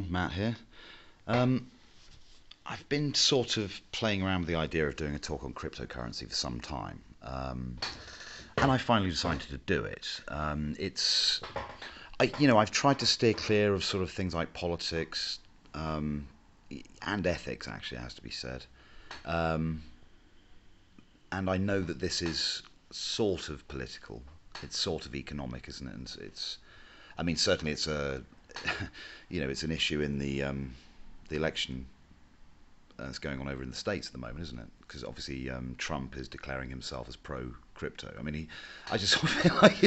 everyone, Matt here. Um, I've been sort of playing around with the idea of doing a talk on cryptocurrency for some time, and I finally decided to do it. I've tried to steer clear of sort of things like politics and ethics, actually, it has to be said. Um, and I know that this is sort of political. It's sort of economic, isn't it? And I mean, certainly it's a, it's an issue in the election that's going on over in the States at the moment, isn't it? Because obviously Trump is declaring himself as pro crypto. I mean, I just sort of feel like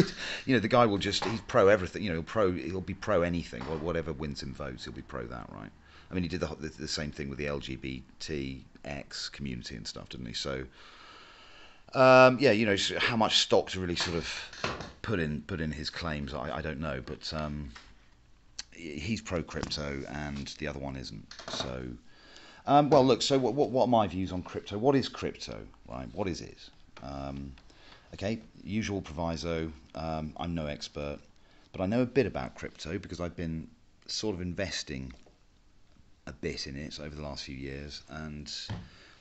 the guy will he's pro everything. He'll be pro anything. Whatever wins him votes, he'll be pro that, right? I mean, he did the same thing with the LGBTX community and stuff, didn't he? So, how much stock to really sort of put in his claims, I don't know, but he's pro crypto and the other one isn't. So, well, look. So, what are my views on crypto? What is crypto, right? What is it? Okay, usual proviso. I'm no expert, but I know a bit about crypto because I've been sort of investing a bit in it over the last few years and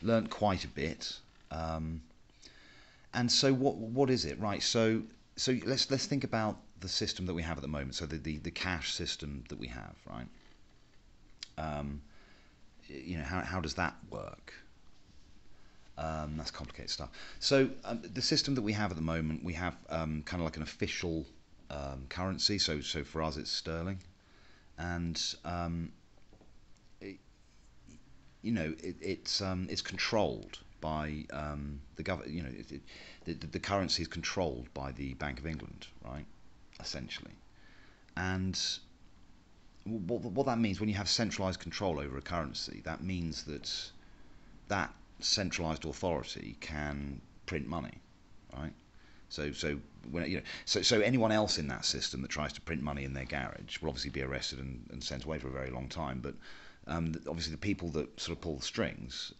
learnt quite a bit. And so, what is it, right? So let's think about the system that we have at the moment. So the cash system that we have, right? How does that work? That's complicated stuff. So the system that we have at the moment, we have kind of like an official currency. So for us, it's sterling, and it's controlled by the government. The currency is controlled by the Bank of England, right? Essentially, and what that means when you have centralized control over a currency, that means that centralized authority can print money, right? So anyone else in that system that tries to print money in their garage will obviously be arrested and sent away for a very long time. But obviously the people that sort of pull the strings,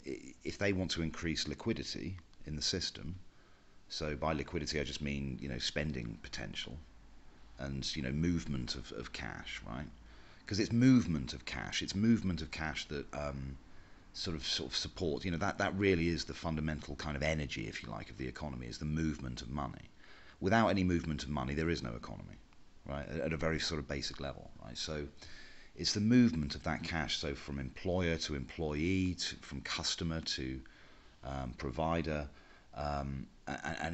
if they want to increase liquidity in the system, so by liquidity I just mean spending potential and movement of cash, right? Because it's movement of cash. It's movement of cash that sort of supports. That really is the fundamental kind of energy, if you like, of the economy, is the movement of money. Without any movement of money, there is no economy, right? At a very sort of basic level, right? So it's the movement of that cash. So from employer to employee, from customer to provider, and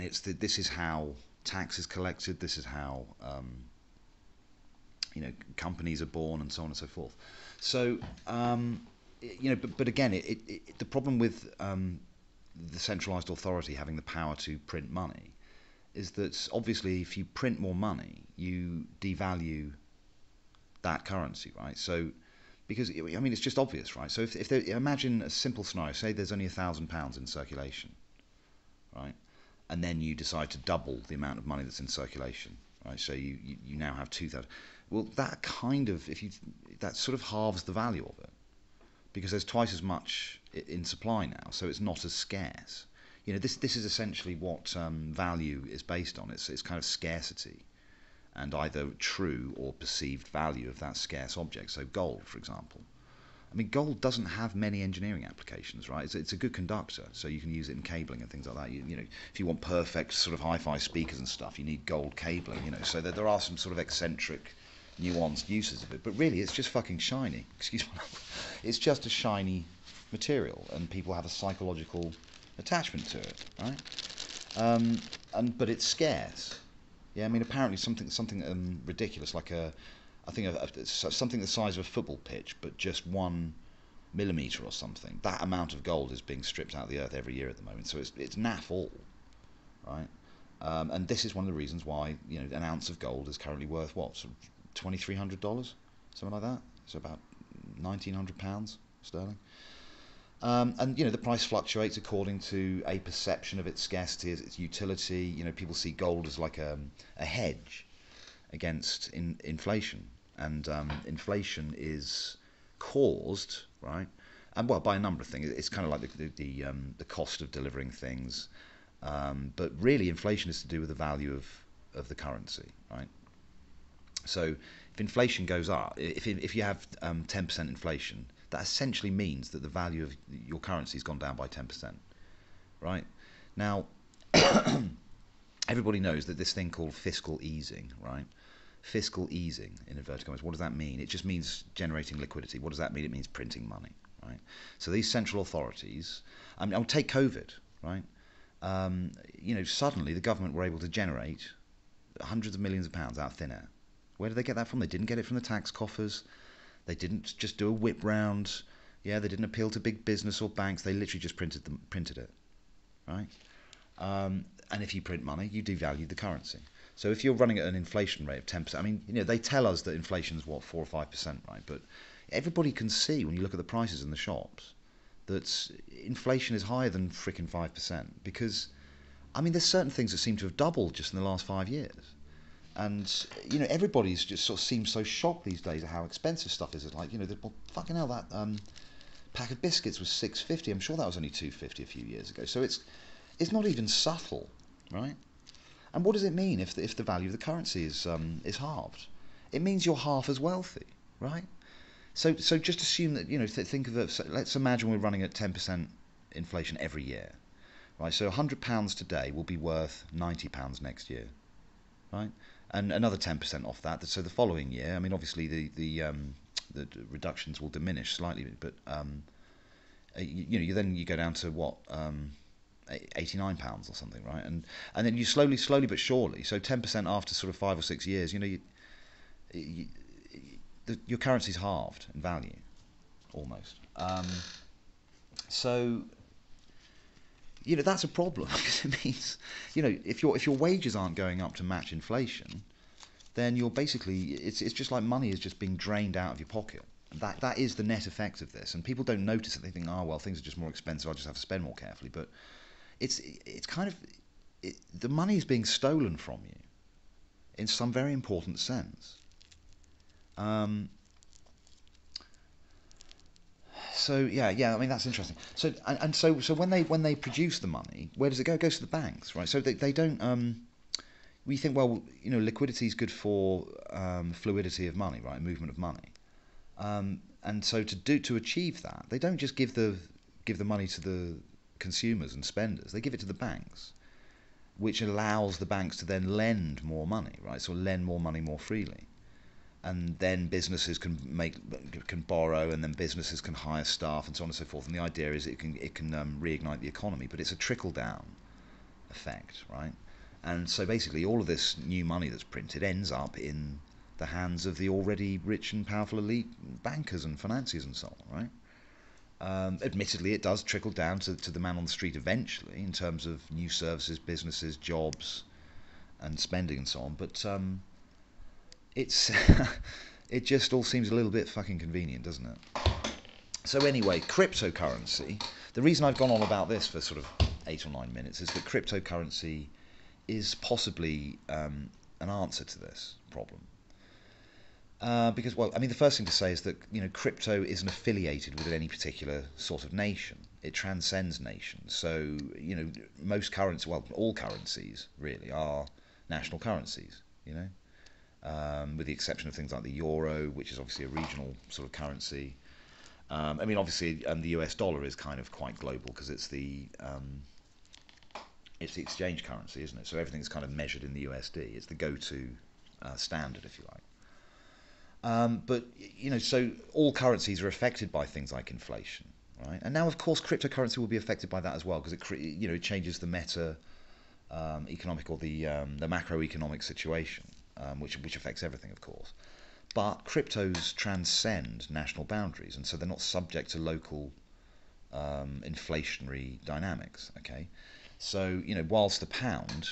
this is how tax is collected. This is how companies are born, and so on and so forth. So but again, the problem with the centralized authority having the power to print money is that obviously if you print more money, you devalue that currency, right? So because I mean it's just obvious, right? So if imagine a simple scenario, say there's only £1,000 in circulation, right? And then you decide to double the amount of money that's in circulation, right? So you now have 2,000. Well, that kind of that sort of halves the value of it, because there's twice as much in supply now, so it's not as scarce. This is essentially what value is based on. It's kind of scarcity and either true or perceived value of that scarce object. So gold, for example. I mean, gold doesn't have many engineering applications, right? It's a good conductor, so you can use it in cabling and things like that. If you want perfect sort of hi-fi speakers and stuff, you need gold cabling. So there are some sort of eccentric, nuanced uses of it. But really, it's just fucking shiny. Excuse me. It's just a shiny material, and people have a psychological attachment to it, right? But it's scarce. Yeah, I mean, apparently something ridiculous, like something the size of a football pitch, but just 1 millimeter or something. That amount of gold is being stripped out of the earth every year at the moment. So it's naff all, right? And this is one of the reasons why an ounce of gold is currently worth what, sort of $2,300, something like that. So about £1,900 sterling. And the price fluctuates according to a perception of its scarcity, its utility. People see gold as like a hedge against inflation, and inflation is caused, right, and well, by a number of things. It's kind of like the cost of delivering things, but really inflation is to do with the value of the currency, right? So If inflation goes up, if you have 10% inflation, that essentially means that the value of your currency has gone down by 10%, right? Now, everybody knows that this thing called fiscal easing, right? Fiscal easing, in inverted commas, what does that mean? It just means generating liquidity. What does that mean? It means printing money, right? So these central authorities, I mean, I'll take COVID, right? Suddenly the government were able to generate hundreds of millions of pounds out of thin air. Where did they get that from? They didn't get it from the tax coffers. They didn't just do a whip round. Yeah, they didn't appeal to big business or banks. They literally just printed it, right? And if you print money, you devalue the currency. So if you're running at an inflation rate of 10%, I mean, they tell us that inflation is 4 or 5%, right? But everybody can see when you look at the prices in the shops that inflation is higher than frickin' 5%, because, I mean, there's certain things that seem to have doubled just in the last 5 years. And, everybody's just sort of seems so shocked these days at how expensive stuff is. It's like, fucking hell, that pack of biscuits was $6.50. I'm sure that was only $2.50 a few years ago. So it's not even subtle, right? And what does it mean if the value of the currency is halved? It means you're half as wealthy, right? So just assume that, think of it. Let's imagine we're running at 10% inflation every year, right? So £100 today will be worth £90 next year, right? And another 10% off that. So the following year, I mean, obviously the reductions will diminish slightly, but you go down to what, £89 or something, right? And then you slowly but surely. So 10% after sort of 5 or 6 years, your currency's halved in value, almost. So that's a problem, because it means, if your wages aren't going up to match inflation, then you're basically, it's just like money is just being drained out of your pocket. That is the net effect of this, and people don't notice it. They think, well, things are just more expensive. I'll just have to spend more carefully. But it's kind of the money is being stolen from you in some very important sense. So I mean, that's interesting. So when they produce the money, where does it go? It goes to the banks, right? So they don't. We think, well, liquidity is good for fluidity of money, right? Movement of money. And so to achieve that, they don't just give the money to the consumers and spenders. They give it to the banks, which allows the banks to then lend more money, right? So lend more money more freely. And then businesses can borrow, and then businesses can hire staff, and so on and so forth. And the idea is it can reignite the economy, but it's a trickle down effect, right? And so basically, all of this new money that's printed ends up in the hands of the already rich and powerful elite bankers and financiers and so on, right? Admittedly, it does trickle down to the man on the street eventually, in terms of new services, businesses, jobs, and spending and so on. But it's it just all seems a little bit fucking convenient, doesn't it? So anyway, cryptocurrency. The reason I've gone on about this for sort of 8 or 9 minutes is that cryptocurrency is possibly an answer to this problem. Because, well, I mean, the first thing to say is that, crypto isn't affiliated with any particular sort of nation. It transcends nations. So, most currencies, well, all currencies really are national currencies, with the exception of things like the euro, which is obviously a regional sort of currency. I mean, obviously, the US dollar is kind of quite global because it's the exchange currency, isn't it? So everything's kind of measured in the USD. It's the go-to standard, if you like. But so all currencies are affected by things like inflation, right? And now, of course, cryptocurrency will be affected by that as well, because it changes the meta economic, or the macroeconomic situation, which affects everything, of course. But cryptos transcend national boundaries, and so they're not subject to local inflationary dynamics. Okay, so whilst the pound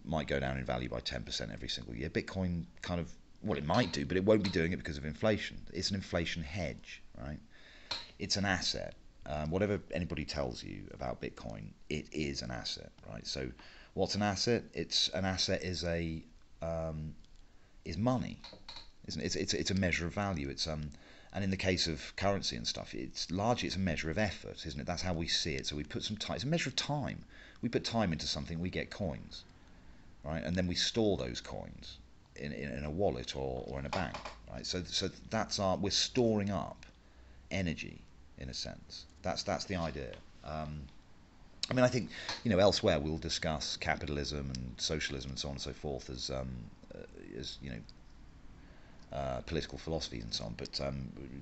might go down in value by 10% every single year, Bitcoin kind of, well, it might do, but it won't be doing it because of inflation. It's an inflation hedge, right? It's an asset. Whatever anybody tells you about Bitcoin, it is an asset, right? So, what's an asset? An asset is money, isn't it? It's a measure of value. And in the case of currency and stuff, it's a measure of effort, isn't it? That's how we see it. So we put some time. It's a measure of time. We put time into something, we get coins, right? And then we store those coins. in a wallet or in a bank, right? So we're storing up energy in a sense. That's the idea. I mean, I think elsewhere we'll discuss capitalism and socialism and so on and so forth as political philosophies and so on, but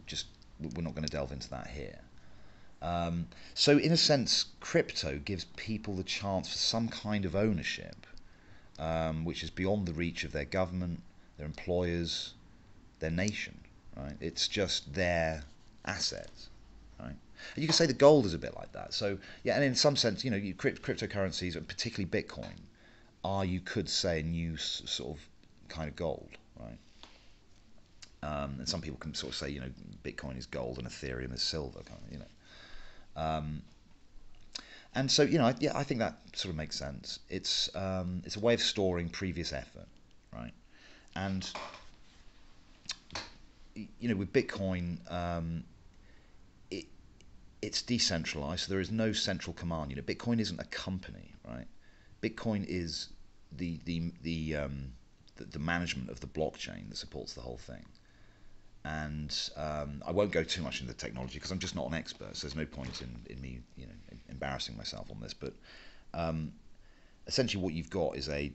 just we're not going to delve into that here. So in a sense, crypto gives people the chance for some kind of ownership, which is beyond the reach of their government, their employers, their nation. Right? It's just their assets. Right? And you can say that gold is a bit like that. So yeah, and in some sense, cryptocurrencies, and particularly Bitcoin, are, you could say, a new sort of kind of gold. Right? And some people can sort of say, Bitcoin is gold and Ethereum is silver, kind of. And so, I think that sort of makes sense. It's a way of storing previous effort, right? And with Bitcoin, it's decentralized. So there is no central command. Bitcoin isn't a company, right? Bitcoin is the management of the blockchain that supports the whole thing. And I won't go too much into the technology because I'm just not an expert, so there's no point in me embarrassing myself on this. But essentially what you've got is a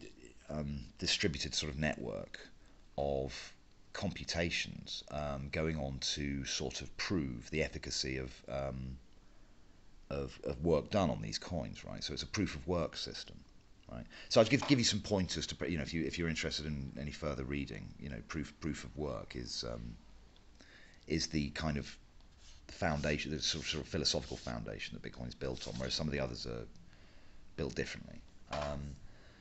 distributed sort of network of computations going on to sort of prove the efficacy of work done on these coins, right? So it's a proof of work system. Right. So I'll give you some pointers to, if you're interested in any further reading, proof of work is the kind of foundation, the sort of philosophical foundation that Bitcoin is built on, whereas some of the others are built differently.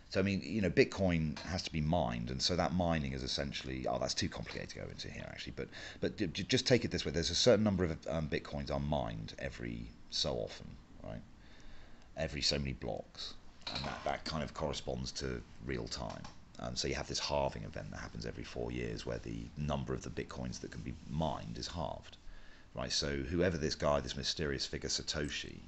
So I mean, Bitcoin has to be mined, and so that mining is essentially, that's too complicated to go into here actually, but just take it this way: there's a certain number of Bitcoins are mined every so often, right? Every so many blocks, and that kind of corresponds to real time. So you have this halving event that happens every 4 years where the number of the Bitcoins that can be mined is halved. Right, so whoever this guy, this mysterious figure Satoshi,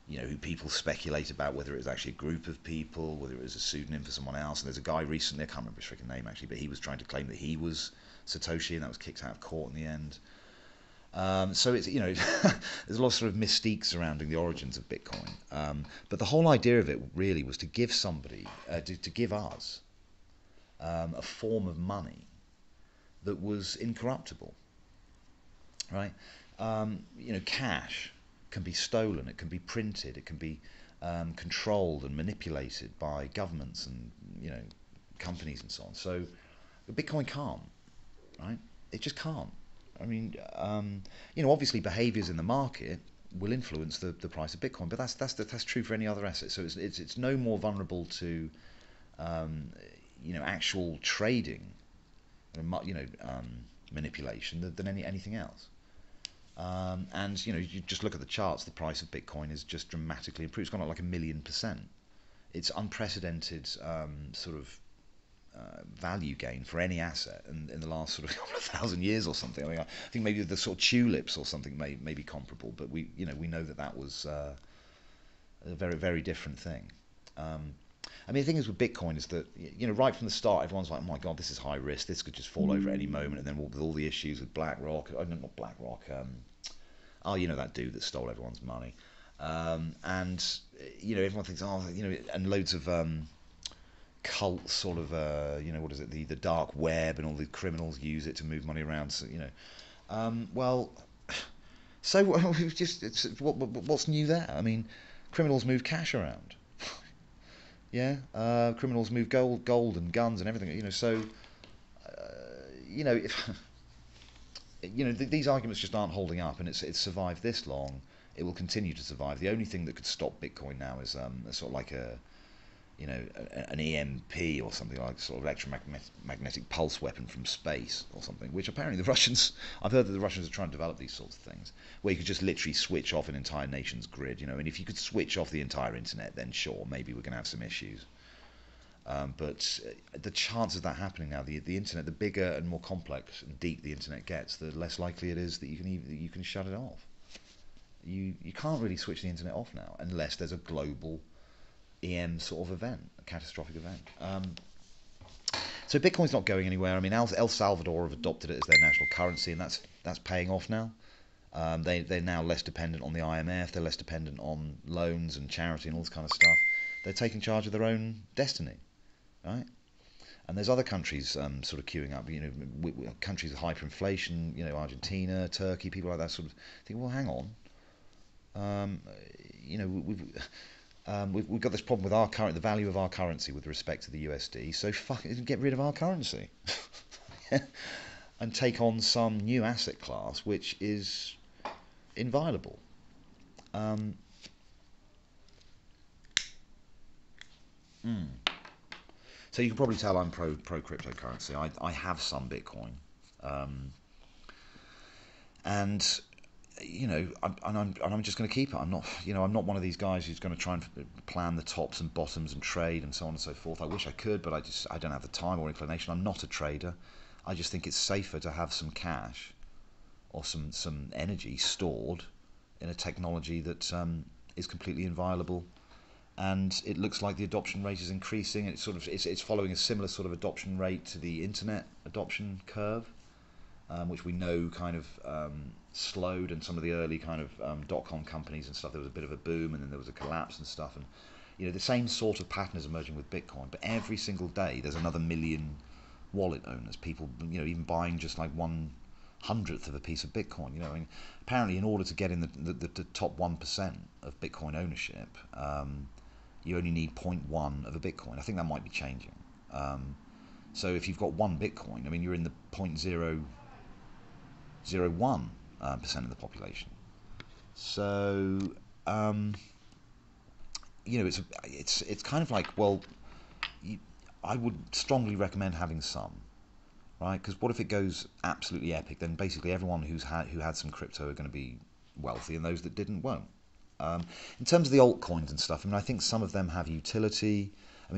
who people speculate about whether it was actually a group of people, whether it was a pseudonym for someone else. And there's a guy recently, I can't remember his freaking name actually, but he was trying to claim that he was Satoshi, and that was kicked out of court in the end. So it's there's a lot of sort of mystique surrounding the origins of Bitcoin, but the whole idea of it really was to give somebody, to give us, a form of money that was incorruptible, right? Cash can be stolen, it can be printed, it can be controlled and manipulated by governments and companies and so on. So Bitcoin can't, right? It just can't. I mean, obviously behaviours in the market will influence the price of Bitcoin, but that's true for any other asset. So it's no more vulnerable to actual trading, manipulation than anything else. And you just look at the charts. The price of Bitcoin is just dramatically improved. It's gone up like 1,000,000%. It's unprecedented sort of value gain for any asset in the last sort of 1,000 years or something. I mean, I think maybe the sort of tulips or something may be comparable, but we know that was a very, very different thing. I mean, the thing is with Bitcoin is that right from the start, everyone's like, "Oh my God, this is high risk. This could just fall over at any moment." And then with all the issues with BlackRock, not BlackRock, that dude that stole everyone's money, and everyone thinks, and loads of cult sort of what is it, the dark web, and all the criminals use it to move money around. So so what's new there? I mean, criminals move cash around. Yeah, criminals move gold and guns and everything. So if these arguments just aren't holding up, and it's survived this long, it will continue to survive. The only thing that could stop Bitcoin now is sort of like an EMP or something, like sort of electromagnetic pulse weapon from space or something, which apparently I've heard that the Russians are trying to develop these sorts of things, where you could just literally switch off an entire nation's grid, and if you could switch off the entire internet, then sure, maybe we're going to have some issues. But the chance of that happening now, the internet, the bigger and more complex and deep the internet gets, the less likely it is that you can shut it off. You can't really switch the internet off now unless there's a global EM sort of event, a catastrophic event. So Bitcoin's not going anywhere. I mean, El Salvador have adopted it as their national currency, and that's paying off now. They're now less dependent on the IMF. They're less dependent on loans and charity and all this kind of stuff. They're taking charge of their own destiny, right? And there's other countries sort of queuing up. Countries with hyperinflation. Argentina, Turkey, people like that sort of think. Well, hang on. We've got this problem with the value of our currency with respect to the USD. So get rid of our currency, and take on some new asset class which is inviolable. So you can probably tell I'm pro cryptocurrency. I have some Bitcoin, and I'm just going to keep it. I'm not one of these guys who's going to try and plan the tops and bottoms and trade and so on and so forth. I wish I could, but I don't have the time or inclination. I'm not a trader. I just think it's safer to have some cash or some energy stored in a technology that is completely inviolable. And it looks like the adoption rate is increasing. It's following a similar sort of adoption rate to the internet adoption curve, which we know kind of slowed, and some of the early kind of dot-com companies and stuff, there was a bit of a boom and then there was a collapse and stuff. And the same sort of pattern is emerging with Bitcoin, but every single day there's another million wallet owners, people even buying just like 1/100th of a piece of Bitcoin. Apparently in order to get in the top 1% of Bitcoin ownership, you only need 0.1 of a Bitcoin. I think that might be changing. So if you've got one Bitcoin, you're in the 0.001% of the population. So it's kind of like, well, I would strongly recommend having some, right? Because what if it goes absolutely epic? Then basically everyone who had some crypto are going to be wealthy, and those that didn't won't. In terms of the altcoins and stuff, I think some of them have utility.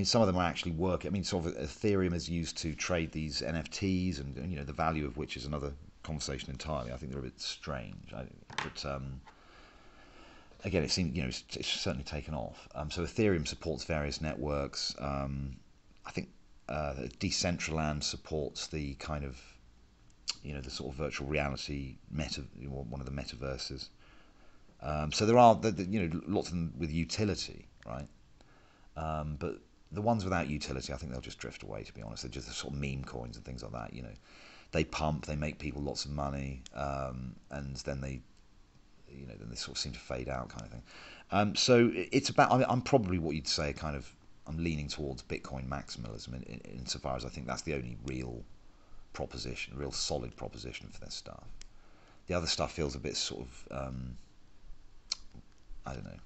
Some of them are actually work. Sort of Ethereum is used to trade these NFTs, and the value of which is another conversation entirely. I think they're a bit strange, but again, it seems it's certainly taken off. So Ethereum supports various networks. I think Decentraland supports the kind of the sort of virtual reality one of the metaverses. So there are lots of them with utility, right? But the ones without utility, I think they'll just drift away. To be honest, they're just the sort of meme coins and things like that. They pump, they make people lots of money, and then they sort of seem to fade out, kind of thing. So it's about. I'm probably what you'd say I'm leaning towards Bitcoin maximalism insofar as I think that's the only real solid proposition for this stuff. The other stuff feels a bit sort of I don't know,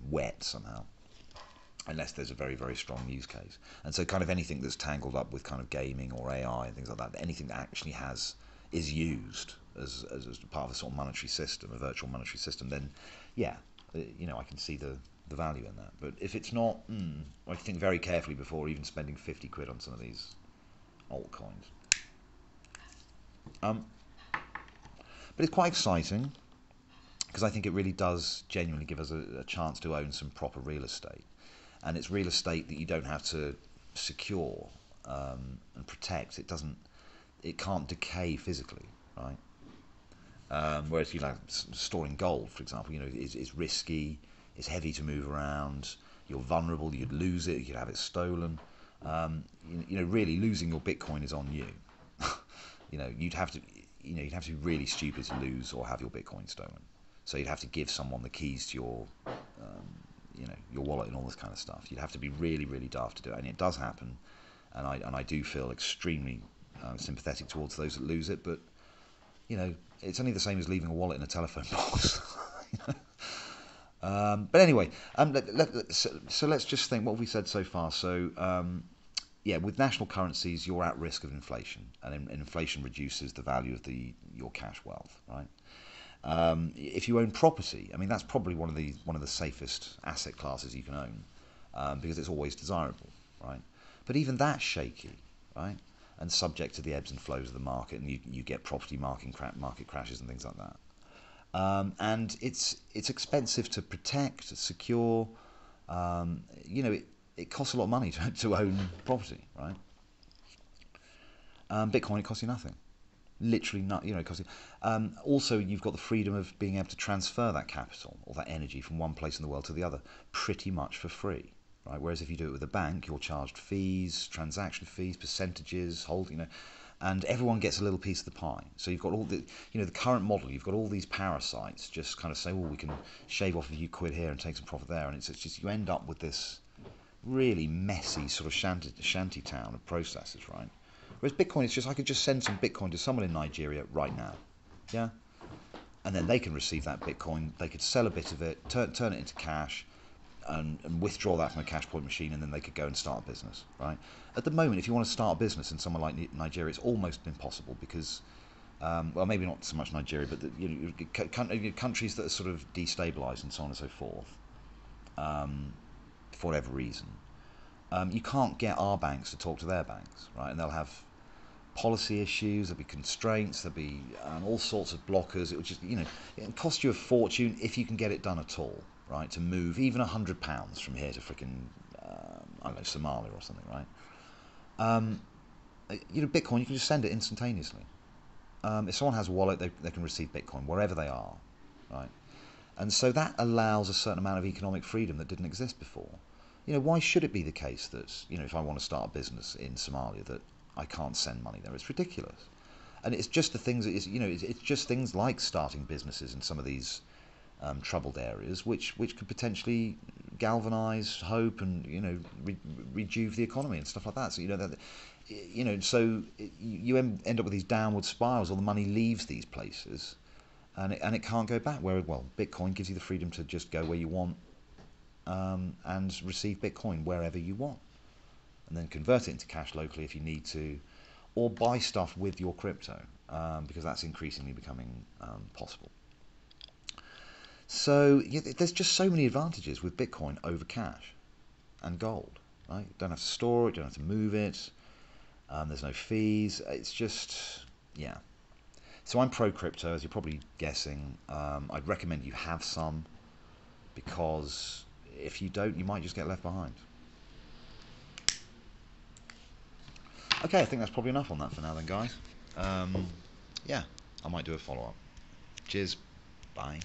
wet somehow, unless there's a very, very strong use case. And so kind of anything that's tangled up with kind of gaming or AI and things like that, anything that actually is used as part of a sort of monetary system, a virtual monetary system, then yeah, I can see the value in that. But if it's not, I think very carefully before even spending 50 quid on some of these altcoins. But it's quite exciting, because I think it really does genuinely give us a chance to own some proper real estate. And it's real estate that you don't have to secure and protect. It can't decay physically, right? Whereas storing gold, for example, is risky, it's heavy to move around, you're vulnerable, you'd lose it, you could have it stolen. Really losing your Bitcoin is on you. You'd have to be really stupid to lose or have your Bitcoin stolen. So you'd have to give someone the keys to your wallet and all this kind of stuff. You'd have to be really, really daft to do it, and it does happen. And I do feel extremely sympathetic towards those that lose it. But it's only the same as leaving a wallet in a telephone box. But anyway, so let's just think what have we said so far. So with national currencies, you're at risk of inflation, and inflation reduces the value of your cash wealth, right? If you own property, that's probably one of the safest asset classes you can own, because it's always desirable, right? But even that's shaky, right? And subject to the ebbs and flows of the market, and you get property market crashes and things like that. And it's expensive to protect, to secure. It costs a lot of money to own property, right? Bitcoin, it costs you nothing. Literally not, it costs you. Also, you've got the freedom of being able to transfer that capital or that energy from one place in the world to the other pretty much for free. Right? Whereas if you do it with a bank, you're charged fees, transaction fees, percentages, and everyone gets a little piece of the pie. So you've got all the current model. You've got all these parasites just kind of say, well, we can shave off a few quid here and take some profit there, and it's just you end up with this really messy sort of shanty town of processes, right? Whereas Bitcoin, it's just I could just send some Bitcoin to someone in Nigeria right now, yeah, and then they can receive that Bitcoin. They could sell a bit of it, turn it into cash, and withdraw that from a cash point machine, and then they could go and start a business, right? At the moment, if you want to start a business in somewhere like Nigeria, it's almost impossible because, well, maybe not so much Nigeria, but countries that are sort of destabilised and so on and so forth, for whatever reason, you can't get our banks to talk to their banks, right? And they'll have policy issues, there'll be constraints, there'll be all sorts of blockers. It would just, it'll cost you a fortune if you can get it done at all, right? To move even £100 from here to freaking, I don't know, Somalia or something, right? Bitcoin, you can just send it instantaneously. If someone has a wallet, they can receive Bitcoin wherever they are, right? And so that allows a certain amount of economic freedom that didn't exist before. Why should it be the case that, if I want to start a business in Somalia, that I can't send money there? It's ridiculous. And it's just the things, it's just things like starting businesses in some of these troubled areas, which could potentially galvanise hope and rejuve the economy and stuff like that. So you end up with these downward spirals, or the money leaves these places, and it can't go back. Where Bitcoin gives you the freedom to just go where you want and receive Bitcoin wherever you want, and then convert it into cash locally if you need to, or buy stuff with your crypto because that's increasingly becoming possible. So there's just so many advantages with Bitcoin over cash and gold. Right? You don't have to store it, you don't have to move it. There's no fees. It's just, yeah. So I'm pro crypto, as you're probably guessing. I'd recommend you have some, because if you don't, you might just get left behind. Okay, I think that's probably enough on that for now then, guys. Yeah, I might do a follow-up. Cheers. Bye.